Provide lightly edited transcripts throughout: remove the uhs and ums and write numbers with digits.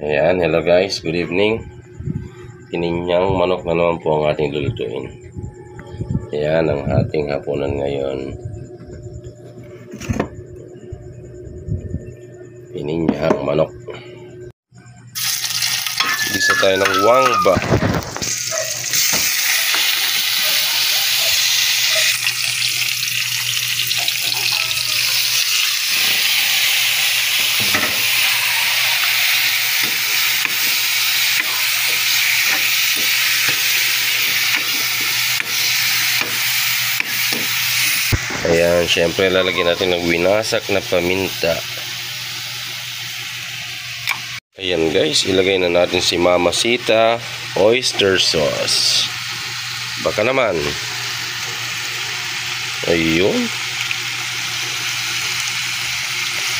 Ayan, hello guys, good evening. Pininyang manok na naman po ang ating lulutuin. Ayan ang ating hapunan ngayon. Pininyang manok. Isa tayo ng wangba. Ayan, syempre lalagyan natin ng winasak na paminta. Ayan guys, ilagay na natin si Mamacita oyster sauce. Baka naman. Ayun.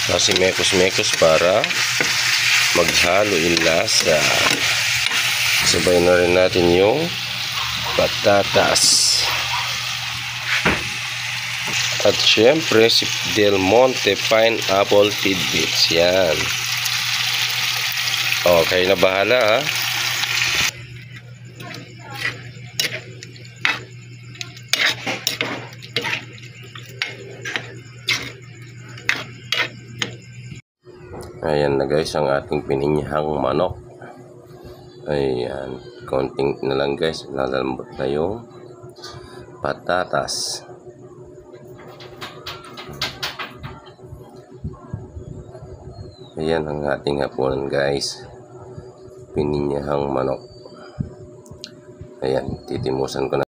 Kasi mekos-mekos para maghalo yung lasa. Sabay na rin natin yung patatas. At syempre si Del Monte pineapple tidbits. Yan. Okay na bahala ha. Ayan na guys ang ating pininyahang manok. Ayan. Konting na lang guys. Lalambot na yung patatas. Ayan ang ating hapunan guys. Pininyahang manok. Ayan, titimusan ko na.